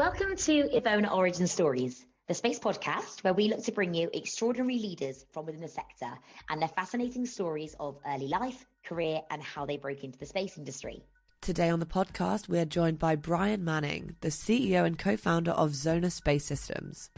Welcome to EVONA Origin Stories, the space podcast where we look to bring you extraordinary leaders from within the sector and their fascinating stories of early life, career, and how they broke into the space industry. Today on the podcast, we are joined by Brian Manning, the CEO and co-founder of Xona Space Systems.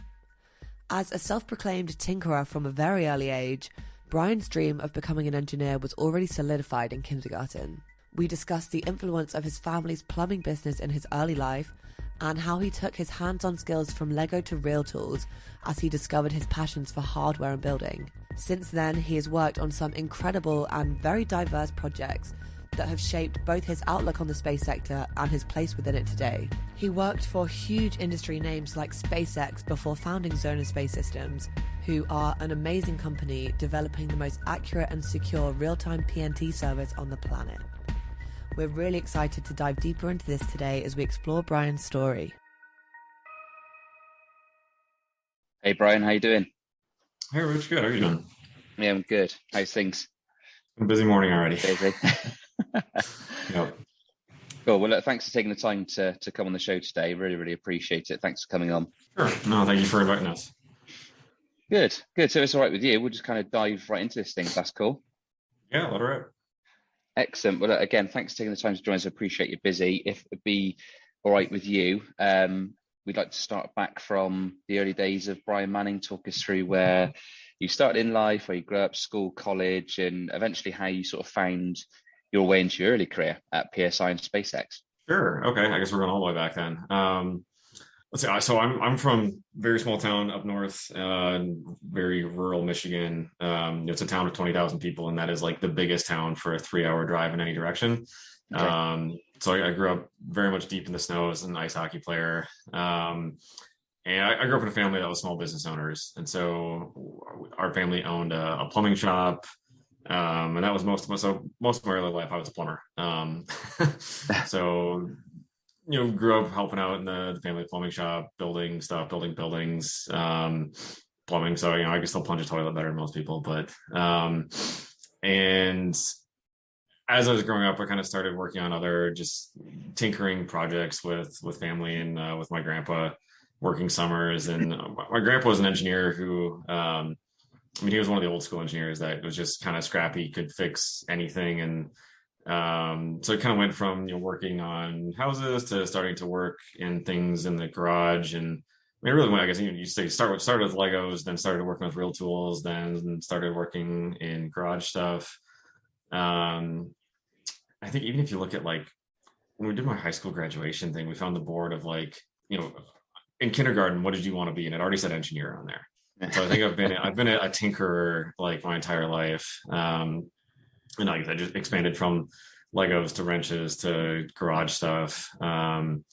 As a self-proclaimed tinkerer from a very early age, Brian's dream of becoming an engineer was already solidified in kindergarten. We discussed the influence of his family's plumbing business in his early life and how he took his hands-on skills from Lego to real tools as he discovered his passions for hardware and building. Since then, he has worked on some incredible and very diverse projects that have shaped both his outlook on the space sector and his place within it today. He worked for huge industry names like SpaceX before founding Xona Space Systems, who are an amazing company developing the most accurate and secure real-time PNT service on the planet. We're really excited to dive deeper into this today as we explore Brian's story. Hey Brian, how you doing? Hey Rich, good. How are you doing? Yeah, I'm good. How's things? A busy morning already. Busy. Yep. Cool. Well, look, thanks for taking the time to come on the show today. Really appreciate it. Thanks for coming on. Sure. No, thank you for inviting us. Good. So it's all right with you. We'll just kind of dive right into this thing. If that's cool. Yeah, let her rip. Excellent. Well, again, thanks for taking the time to join us. I appreciate you're busy. If it'd be all right with you, we'd like to start back from the early days of Brian Manning. Talk us through where you started in life, where you grew up, school, college, and eventually how you sort of found your way into your early career at PSI and SpaceX. Sure. Okay. I guess we're going all the way back then. Let's see. So I'm from a very small town up north, very rural Michigan. It's a town of 20,000 people, and that is like the biggest town for a 3-hour drive in any direction. Okay. So I grew up very much deep in the snow as an ice hockey player. And I grew up in a family that was small business owners. And so our family owned a plumbing shop. And that was most of my early life, I was a plumber. So, grew up helping out in the family plumbing shop, building stuff, building buildings, plumbing. So, I can still plunge a toilet better than most people, but, and as I was growing up, I kind of started working on other just tinkering projects with family and, with my grandpa, working summers. And my grandpa was an engineer who, he was one of the old school engineers that was just kind of scrappy, could fix anything. And so it kind of went from working on houses to starting to work in things in the garage. And it really went, I guess you say started with Legos, then started working with real tools, then started working in garage stuff. I think even if you look at like when we did my high school graduation thing, we found the board of like, in kindergarten, what did you want to be? And it already said engineer on there. So I think I've been a tinkerer like my entire life. And like I just expanded from Legos to wrenches to garage stuff. And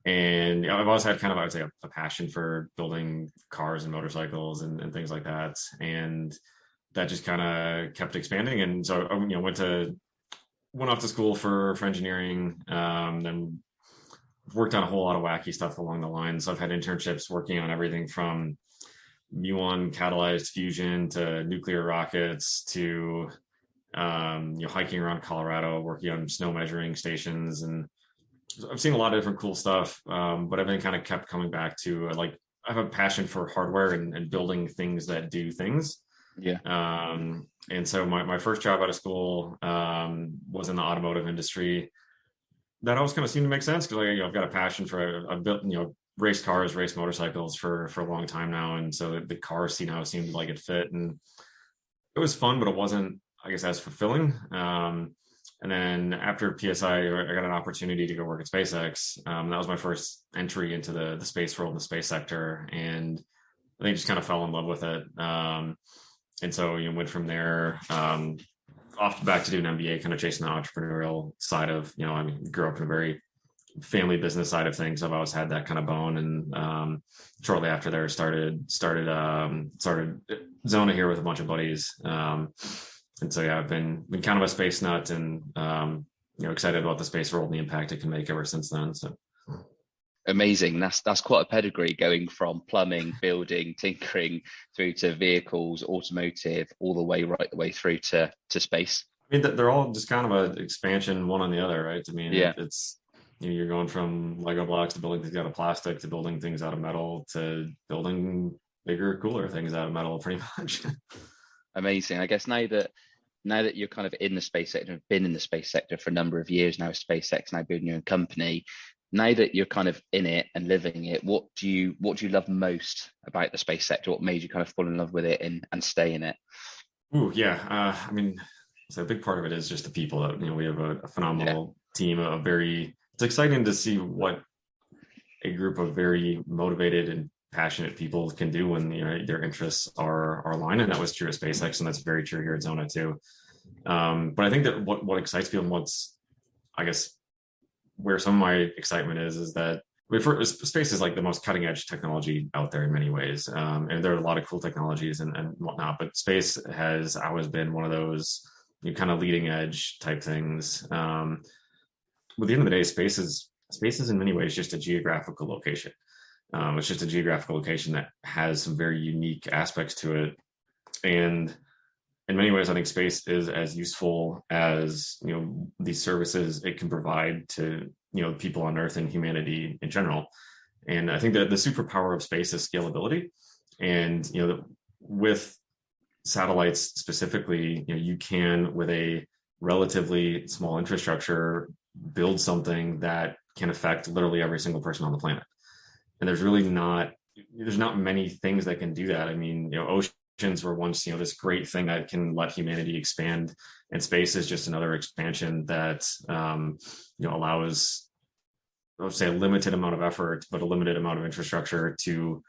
I've always had kind of, I would say, a passion for building cars and motorcycles and things like that. And that just kind of kept expanding. And so I went off to school for engineering, then worked on a whole lot of wacky stuff along the line. So I've had internships working on everything from muon catalyzed fusion to nuclear rockets to hiking around Colorado, working on snow measuring stations. And I've seen a lot of different cool stuff, but everything kind of kept coming back to like I have a passion for hardware and building things that do things. Yeah. And so my first job out of school was in the automotive industry. That always kind of seemed to make sense because I've got a passion for I've built race cars, race motorcycles for a long time now, and so the car scene now seemed like it fit, and it was fun, but it wasn't, I guess, as fulfilling. And then after PSI, I got an opportunity to go work at SpaceX. That was my first entry into the space world, the space sector, and I think just kind of fell in love with it. And so went from there. Off back to do an MBA, kind of chasing the entrepreneurial side of, grew up in a very family business side of things. I've always had that kind of bone. And shortly after there started Xona here with a bunch of buddies. And so, I've been kind of a space nut and, excited about the space world and the impact it can make ever since then. So. Amazing. That's quite a pedigree, going from plumbing, building, tinkering through to vehicles, automotive, all the way through to space. I mean, they're all just kind of an expansion, one on the other, right? I mean, yeah. It's You're going from Lego blocks to building things out of plastic to building things out of metal to building bigger, cooler things out of metal, pretty much. Amazing. I guess now that you're kind of in the space sector, have been in the space sector for a number of years now, SpaceX, now building your own company. Now that you're kind of in it and living it, what do you love most about the space sector? What made you kind of fall in love with it and stay in it? Ooh, yeah. I mean, so a big part of it is just the people. That we have a phenomenal team. It's exciting to see what a group of very motivated and passionate people can do when their interests are aligned, and that was true at SpaceX, and that's very true here at Xona too. But I think that what excites people, and what's, I guess, where some of my excitement is that space is like the most cutting edge technology out there in many ways, and there are a lot of cool technologies and whatnot. But space has always been one of those kind of leading edge type things. At the end of the day, space is in many ways just a geographical location. It's just a geographical location that has some very unique aspects to it. And in many ways, I think space is as useful as, these services it can provide to, people on Earth and humanity in general. And I think that the superpower of space is scalability. And, with satellites specifically, you can, with a relatively small infrastructure, build something that can affect literally every single person on the planet. And there's not many things that can do that. I mean, oceans were once, this great thing that can let humanity expand, and space is just another expansion that, allows, I would say, a limited amount of effort, but a limited amount of infrastructure to,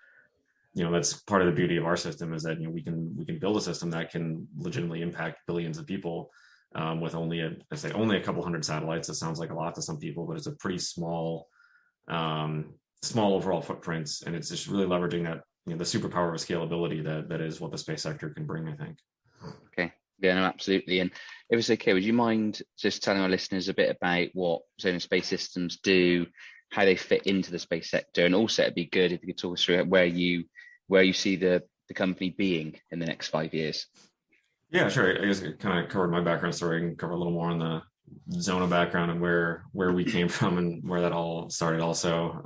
that's part of the beauty of our system, is that, we can build a system that can legitimately impact billions of people, with only a couple hundred satellites. That sounds like a lot to some people, but it's a pretty small overall footprints, and it's just really leveraging that, the superpower of scalability that is what the space sector can bring, I think. Okay. Yeah, no, absolutely. And if it's okay, would you mind just telling our listeners a bit about what Xona Space Systems do, how they fit into the space sector, and also it'd be good if you could talk us through where you see the company being in the next 5 years. Yeah, sure. I guess I kind of covered my background story. I can cover a little more on the Xona background and where we came from and where that all started also.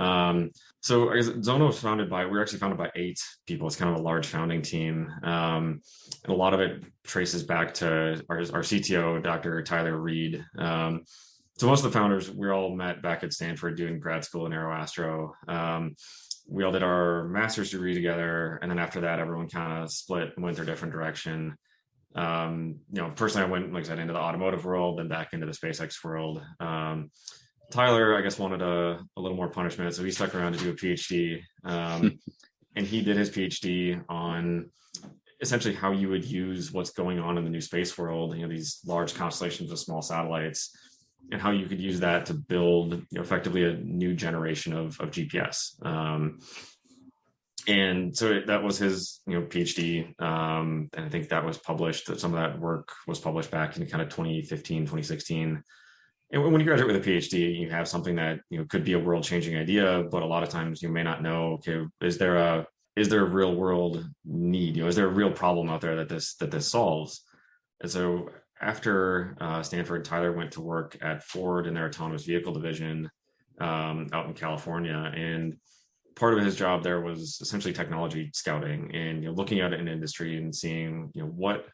So I guess Xona was we were actually founded by 8 people. It's kind of a large founding team. And a lot of it traces back to our CTO, Dr. Tyler Reed. So most of the founders, we all met back at Stanford doing grad school in aeroastro. We all did our master's degree together. And then after that, everyone kind of split and went their different direction. Personally, I went, like I said, into the automotive world, then back into the SpaceX world. Tyler, I guess, wanted a little more punishment, so he stuck around to do a PhD. And he did his PhD on essentially how you would use what's going on in the new space world, these large constellations of small satellites, and how you could use that to build effectively a new generation of GPS. And so that was his, PhD. And I think that was published, that some of that work was published back in kind of 2015, 2016. And when you graduate with a PhD, you have something that, could be a world changing idea, but a lot of times you may not know, okay, is there a real world need? Is there a real problem out there that this solves? And so after Stanford, Tyler went to work at Ford in their autonomous vehicle division out in California. And part of his job there was essentially technology scouting and looking at an industry and seeing what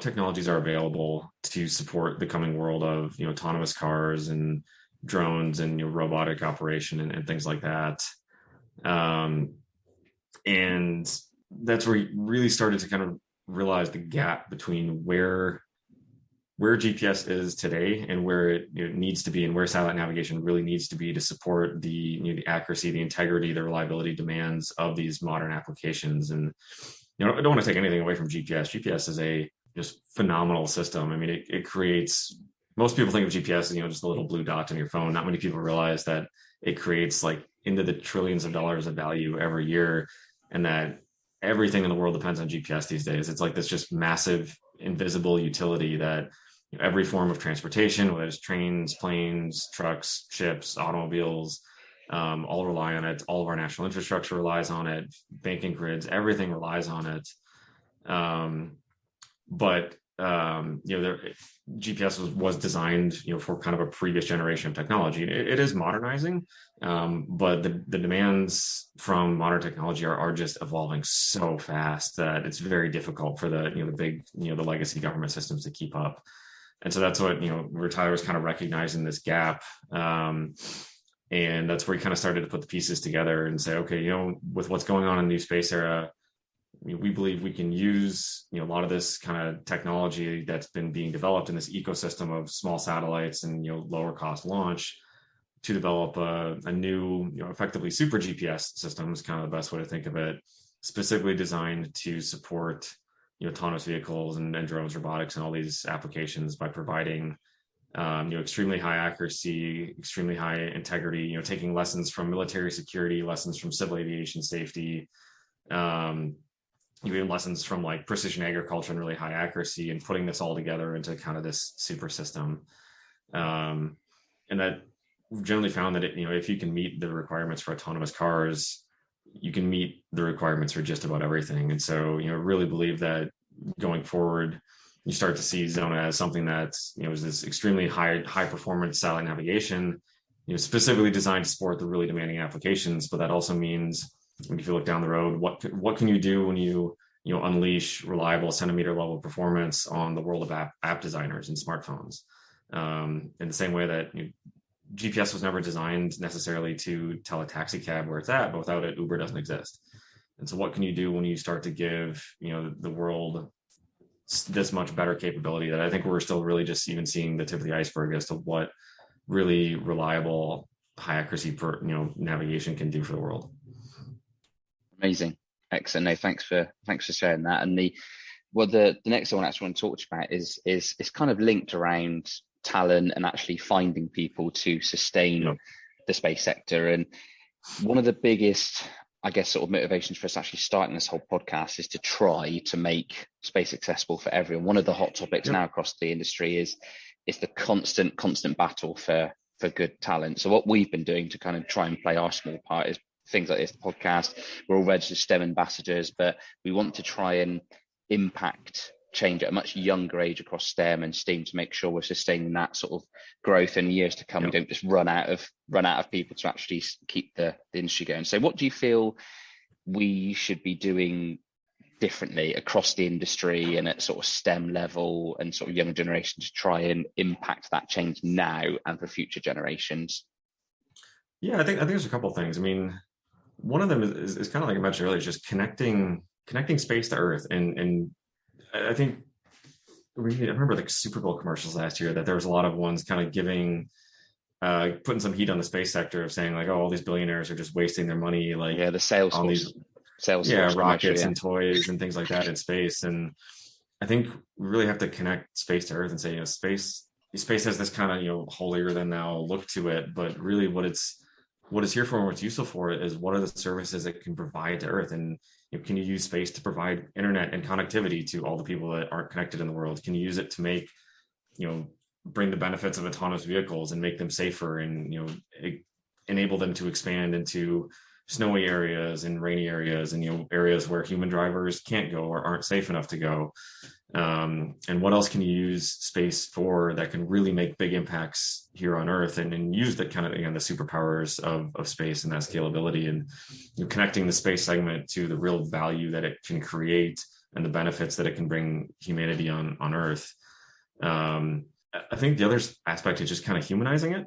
technologies are available to support the coming world of autonomous cars and drones and robotic operation and things like that. And that's where he really started to kind of realize the gap between where GPS is today and where it needs to be, and where satellite navigation really needs to be to support the accuracy, the integrity, the reliability demands of these modern applications. And I don't want to take anything away from GPS. GPS is a just phenomenal system. I mean, it creates. Most people think of GPS as just a little blue dot on your phone. Not many people realize that it creates like into the trillions of dollars of value every year, and that everything in the world depends on GPS these days. It's like this just massive invisible utility that every form of transportation, whether it's trains, planes, trucks, ships, automobiles, all rely on it. All of our national infrastructure relies on it. Banking grids, everything relies on it. But GPS was designed, for kind of a previous generation of technology. It is modernizing, but the demands from modern technology are just evolving so fast that it's very difficult for the big, the legacy government systems to keep up. And so that's what, where Tyler was kind of recognizing this gap. And that's where he kind of started to put the pieces together and say, okay, with what's going on in the new space era, we believe we can use a lot of this kind of technology that's been being developed in this ecosystem of small satellites and lower cost launch to develop a new effectively super GPS system is kind of the best way to think of it, specifically designed to support autonomous vehicles and drones, robotics, and all these applications by providing extremely high accuracy, extremely high integrity, taking lessons from military security, lessons from civil aviation safety, even lessons from like precision agriculture and really high accuracy, and putting this all together into kind of this super system. And that we've generally found that if you can meet the requirements for autonomous cars, you can meet the requirements for just about everything. And so, really believe that going forward, you start to see Xona as something that's, is this extremely high performance satellite navigation, specifically designed to support the really demanding applications. But that also means, if you look down the road, what can you do when you unleash reliable centimeter level performance on the world of app designers and smartphones? In the same way that GPS was never designed necessarily to tell a taxi cab where it's at, but without it, Uber doesn't exist. And so what can you do when you start to give, the world this much better capability that I think we're still really just even seeing the tip of the iceberg as to what really reliable, high accuracy navigation can do for the world. Amazing. Excellent. No, thanks for sharing that. And the next one I actually want to talk about is kind of linked around talent and actually finding people to sustain the space sector. And one of the biggest, I guess, sort of motivations for us actually starting this whole podcast is to try to make space accessible for everyone. One of the hot topics now across the industry is the constant battle for good talent. So what we've been doing to kind of try and play our small part is things like this podcast. We're all registered STEM ambassadors, but we want to try and impact change at a much younger age across STEM and STEAM to make sure we're sustaining that sort of growth in years to come. We don't just run out of people to actually keep the industry going. So what do you feel we should be doing differently across the industry and at sort of STEM level and sort of younger generation to try and impact that change now and for future generations? Yeah, I think there's a couple of things. I mean, one of them is kind of like I mentioned earlier, just connecting space to Earth. And I think I remember the Super Bowl commercials last year that there was a lot of ones kind of putting some heat on the space sector of saying like, oh, all these billionaires are just wasting their money, like the sales on these rockets and toys and things like that in space. And I think we really have to connect space to Earth and say, space has this kind of holier than thou look to it, but really what it's here for and what's useful for it is what are the services it can provide to Earth. And can you use space to provide internet and connectivity to all the people that aren't connected in the world? Can you use it to make, bring the benefits of autonomous vehicles and make them safer and, enable them to expand into snowy areas and rainy areas and, areas where human drivers can't go or aren't safe enough to go? And what else can you use space for that can really make big impacts here on Earth and use that kind of, again, the superpowers of space and that scalability and connecting the space segment to the real value that it can create and the benefits that it can bring humanity on Earth. I think the other aspect is just kind of humanizing it.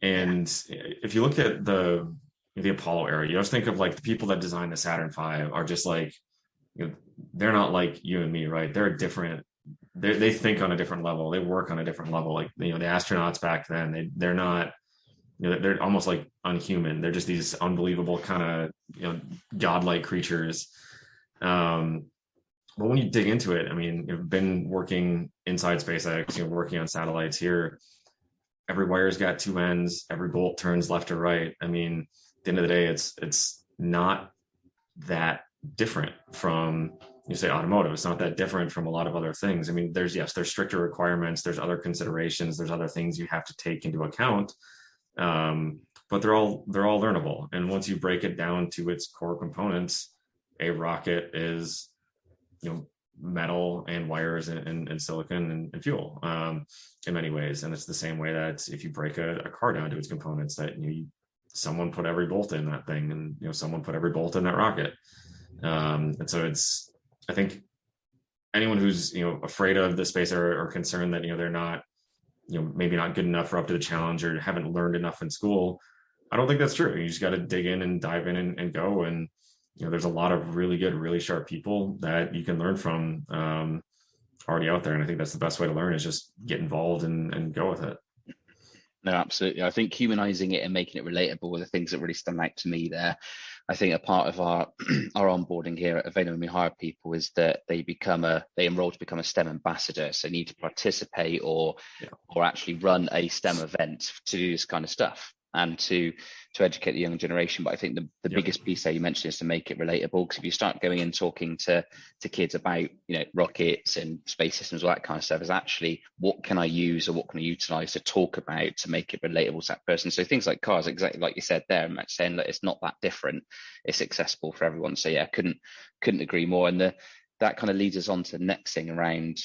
And if you look at the Apollo era, you always think of like the people that designed the Saturn V are just like, they're not like you and me, right? They're different. They think on a different level. They work on a different level. Like, the astronauts back then, they're not, they're almost like unhuman. They're just these unbelievable kind of, godlike creatures. But when you dig into it, I mean, you've been working inside SpaceX, working on satellites here. Every wire's got two ends. Every bolt turns left or right. I mean, at the end of the day, it's not that different from, say, automotive. It's not that different from a lot of other things. I mean, there's stricter requirements, there's other considerations, there's other things you have to take into account, but they're all learnable. And once you break it down to its core components, a rocket is metal and wires and silicon and fuel in many ways. And it's the same way that if you break a car down to its components, that someone put every bolt in that thing, and someone put every bolt in that rocket. And so I think anyone who's afraid of the space or concerned that they're not maybe not good enough or up to the challenge or haven't learned enough in school, I don't think that's true. You just got to dig in and dive in and go. And there's a lot of really good, really sharp people that you can learn from already out there. And I think that's the best way to learn, is just get involved and go with it. No, absolutely. I think humanizing it and making it relatable were the things that really stand out to me there. I think a part of our onboarding here at EVONA when we hire people is that they enroll to become a STEM ambassador. So need to participate or actually run a STEM event to do this kind of stuff and to educate the younger generation. But I think the biggest piece there you mentioned is to make it relatable, because if you start going and talking to kids about rockets and space systems, all that kind of stuff, is actually what can I use or what can I utilize to talk about to make it relatable to that person. So things like cars, exactly like you said there, Matt, saying that it's not that different, it's accessible for everyone. So yeah, couldn't agree more. And that kind of leads us on to the next thing around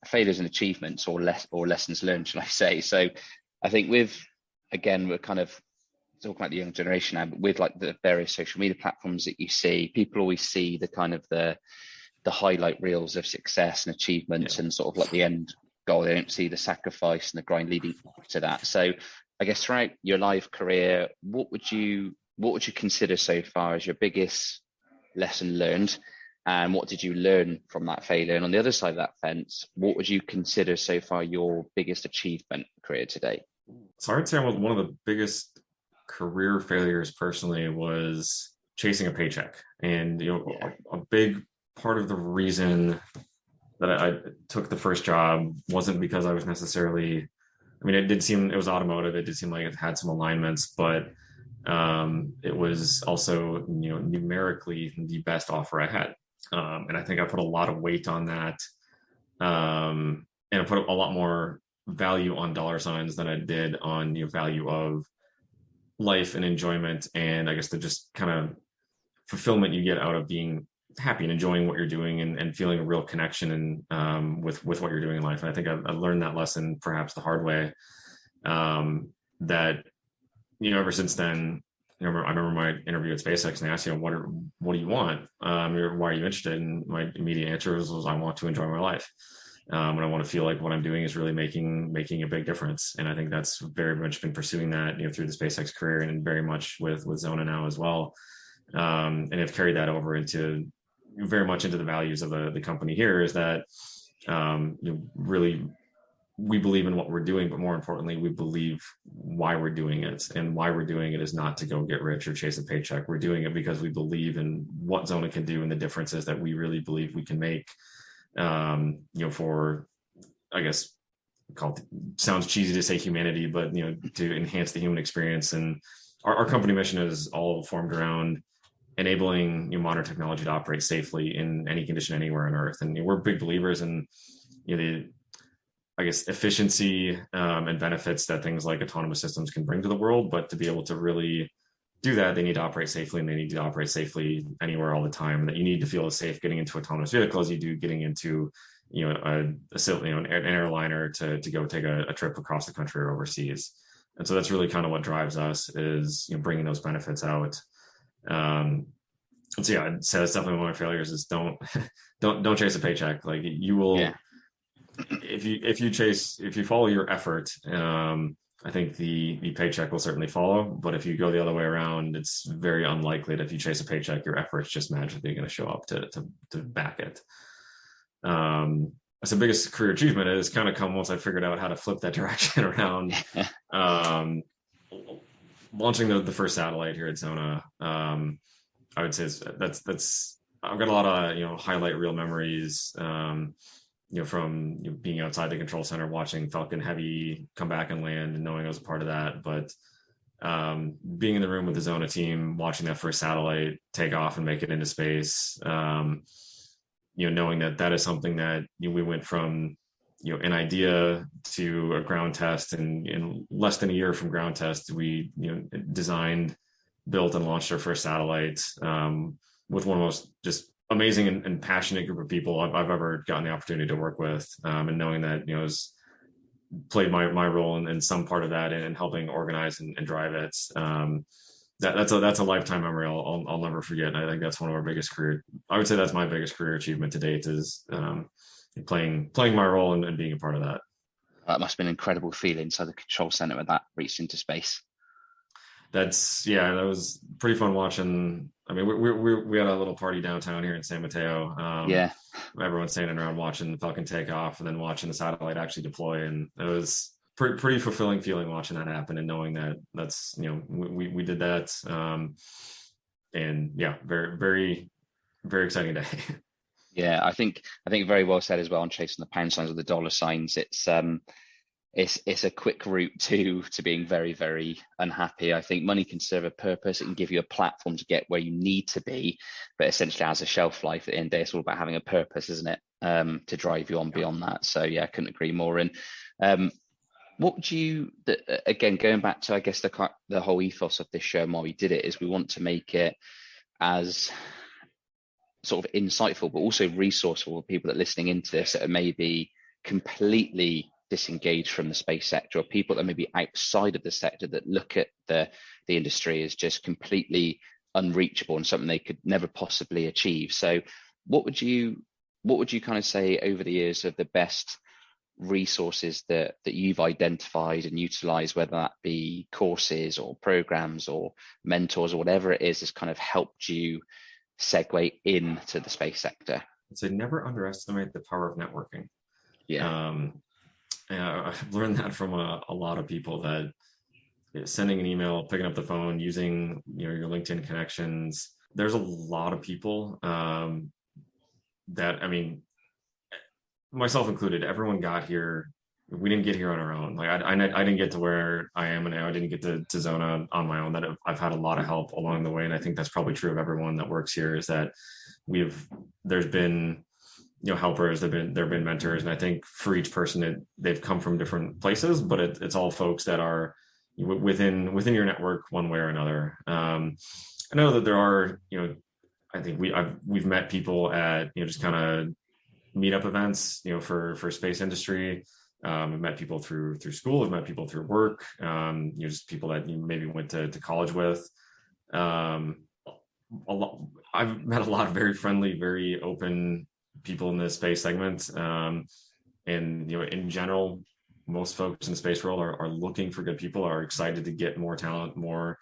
failures and achievements, or lessons learned, shall I say. So I think we're kind of talking about the young generation now, but with like the various social media platforms that you see, people always see the kind of the highlight reels of success and achievements and sort of like the end goal. They don't see the sacrifice and the grind leading to that. So I guess throughout your life career, what would you consider so far as your biggest lesson learned? And what did you learn from that failure? And on the other side of that fence, what would you consider so far your biggest achievement career to date? So I would say one of the biggest career failures personally was chasing a paycheck. And a big part of the reason that I took the first job wasn't because I was necessarily, it was automotive. It did seem like it had some alignments, but it was also numerically the best offer I had. And I think I put a lot of weight on that. And I put a lot more value on dollar signs than I did on value of life and enjoyment, and I guess the just kind of fulfillment you get out of being happy and enjoying what you're doing and feeling a real connection and with what you're doing in life. And I think I learned that lesson perhaps the hard way. That ever since then, I remember my interview at SpaceX, and they asked, what do you want? Why are you interested? And my immediate answer was I want to enjoy my life. And I want to feel like what I'm doing is really making a big difference. And I think that's very much been pursuing that, through the SpaceX career, and very much with Xona now as well. And I've carried that over into very much into the values of the company here, is that, really we believe in what we're doing, but more importantly, we believe why we're doing it. And why we're doing it is not to go get rich or chase a paycheck. We're doing it because we believe in what Xona can do and the differences that we really believe we can make. For, I guess, sounds cheesy to say humanity, but to enhance the human experience. And our company mission is all formed around enabling modern technology to operate safely in any condition anywhere on Earth. And we're big believers in the, I guess, efficiency and benefits that things like autonomous systems can bring to the world. But to be able to really do that, they need to operate safely, and they need to operate safely anywhere all the time. And that you need to feel as safe getting into autonomous vehicles as you do getting into an airliner to go take a trip across the country or overseas. And so that's really kind of what drives us, is bringing those benefits out. And so yeah, I'd say that's definitely one of my failures, is don't chase a paycheck. Like, you will, if you follow your effort, I think the paycheck will certainly follow. But if you go the other way around, it's very unlikely that if you chase a paycheck, your effort's just magically going to show up to back it. That's the biggest career achievement is kind of come once I figured out how to flip that direction around. Launching the first satellite here at Xona, I would say that's I've got a lot of highlight reel memories. From being outside the control center, watching Falcon Heavy come back and land, and knowing I was a part of that. But being in the room with the Xona team, watching that first satellite take off and make it into space, knowing that is something that we went from an idea to a ground test, and in less than a year from ground test, we designed, built, and launched our first satellite with one of the most just amazing and passionate group of people I've ever gotten the opportunity to work with, and knowing that, has played my role in some part of that and helping organize and drive it. That's a lifetime memory I'll never forget. And I think that's one of our biggest career. I would say that's my biggest career achievement to date is playing my role and being a part of that. That must have been an incredible feeling. So the control center with that reached into space. That was pretty fun watching. I mean, we had a little party downtown here in San Mateo. Everyone's standing around watching the Falcon take off and then watching the satellite actually deploy, and it was pretty fulfilling feeling watching that happen and knowing that that's we did that. And yeah, very very very exciting day. Yeah, I think very well said as well on chasing the pound signs or the dollar signs. It's a quick route to being very, very unhappy. I think money can serve a purpose. It can give you a platform to get where you need to be, but essentially has a shelf life. At the end of the day, it's all about having a purpose, isn't it? To drive you on beyond that. So yeah, I couldn't agree more. And what would you, again, going back to, I guess, the whole ethos of this show and why we did it is we want to make it as sort of insightful, but also resourceful for people that are listening into this that are maybe completely disengaged from the space sector, or people that may be outside of the sector that look at the industry as just completely unreachable and something they could never possibly achieve. So what would you kind of say over the years of the best resources that you've identified and utilized, whether that be courses or programs or mentors or whatever it is, has kind of helped you segue into the space sector? So never underestimate the power of networking. Yeah. I've learned that from a lot of people, that sending an email, picking up the phone, using your LinkedIn connections. There's a lot of people that, I mean, myself included, everyone got here. We didn't get here on our own. Like I didn't get to where I am now. I didn't get to Xona on my own. That I've had a lot of help along the way, and I think that's probably true of everyone that works here. Is that there's been helpers, there have been mentors, and I think for each person they've come from different places, but it's all folks that are within your network one way or another. I know that there are, I think we've met people at just kind of meetup events, for space industry. I've met people through school. I've met people through work. Just people that you maybe went to college with. I've met a lot of very friendly, very open people in the space segment. And in general, most folks in the space world are looking for good people, are excited to get more talent, more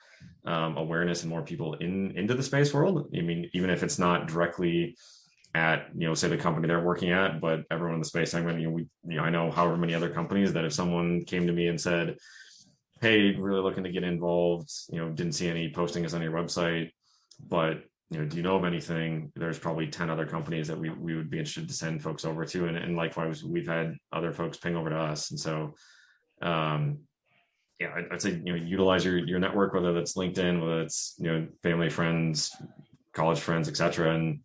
awareness, and more people into the space world. I mean, even if it's not directly at say the company they're working at, but everyone in the space segment, I know however many other companies that if someone came to me and said, hey, really looking to get involved, didn't see any postings on your website, but do you know of anything? There's probably 10 other companies that we would be interested to send folks over to, and likewise we've had other folks ping over to us. And so I'd say utilize your network, whether that's LinkedIn, whether it's family, friends, college friends, etc. And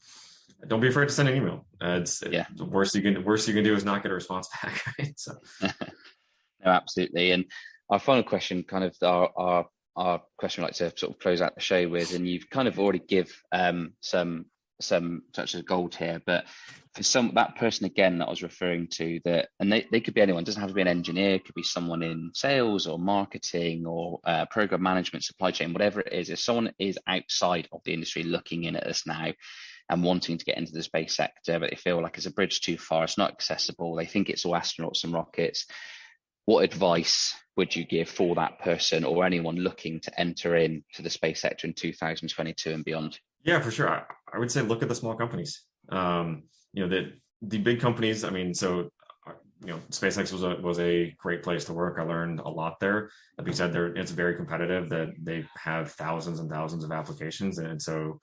don't be afraid to send an email. The worst you can do is not get a response back, right? So no, absolutely. And our final question, kind of our question we like to sort of close out the show with, and you've kind of already give some touches of gold here, but for that person again that I was referring to, that, and they could be anyone, it doesn't have to be an engineer, it could be someone in sales or marketing or program management, supply chain, whatever it is. If someone is outside of the industry looking in at us now and wanting to get into the space sector, but they feel like it's a bridge too far, it's not accessible, they think it's all astronauts and rockets, what advice would you give for that person or anyone looking to enter into the space sector in 2022 and beyond? Yeah, for sure. I would say look at the small companies. The big companies, I mean, so SpaceX was a great place to work. I learned a lot there. That being said, it's very competitive, that they have thousands and thousands of applications, and so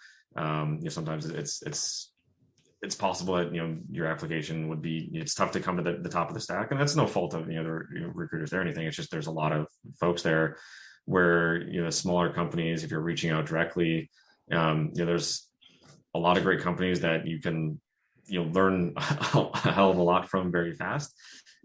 sometimes it's possible that your application would be, it's tough to come to the top of the stack, and that's no fault of the recruiters there or anything. It's just there's a lot of folks there where smaller companies, if you're reaching out directly, there's a lot of great companies that you can learn a hell of a lot from very fast,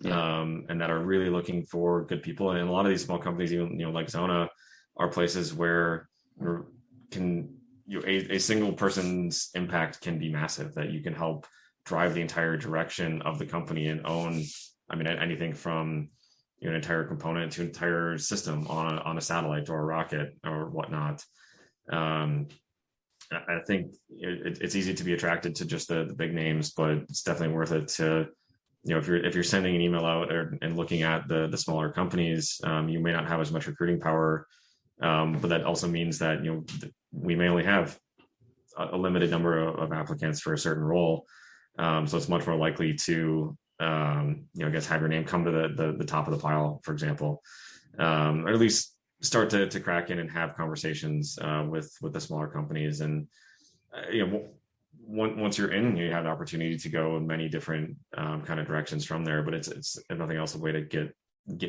and that are really looking for good people. And a lot of these small companies, even like Xona, are places where you can a single person's impact can be massive, that you can help drive the entire direction of the company and own, I mean, anything from an entire component to an entire system on a satellite or a rocket or whatnot. I think it's easy to be attracted to just the big names, but it's definitely worth it to, if you're sending an email out and looking at the smaller companies, you may not have as much recruiting power, but that also means that we may only have a limited number of applicants for a certain role, so it's much more likely to I guess have your name come to the top of the pile, for example, or at least start to crack in and have conversations with the smaller companies. And once you're in, you have the opportunity to go in many different kind of directions from there. But it's if nothing else, a way to get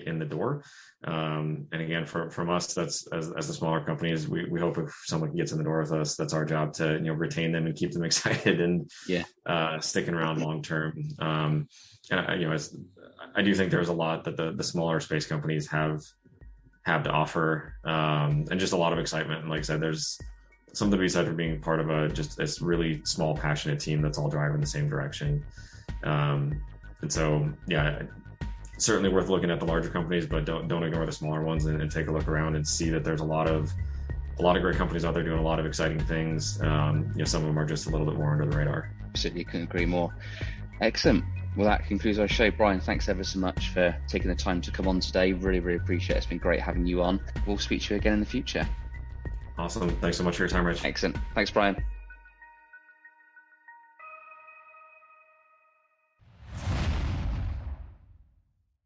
in the door. And again, from us, that's as the smaller companies, we hope if someone gets in the door with us, that's our job to retain them and keep them excited and sticking around long term. And I do think there's a lot that the smaller space companies have to offer, and just a lot of excitement. And like I said, there's something to be said for being part of a really small, passionate team that's all driving the same direction. And so, certainly worth looking at the larger companies, but don't ignore the smaller ones and take a look around and see that there's a lot of great companies out there doing a lot of exciting things. Some of them are just a little bit more under the radar. Absolutely, couldn't agree more. Excellent. Well, that concludes our show. Brian, thanks ever so much for taking the time to come on today. Really, really appreciate it. It's been great having you on. We'll speak to you again in the future. Awesome. Thanks so much for your time, Rich. Excellent. Thanks, Brian.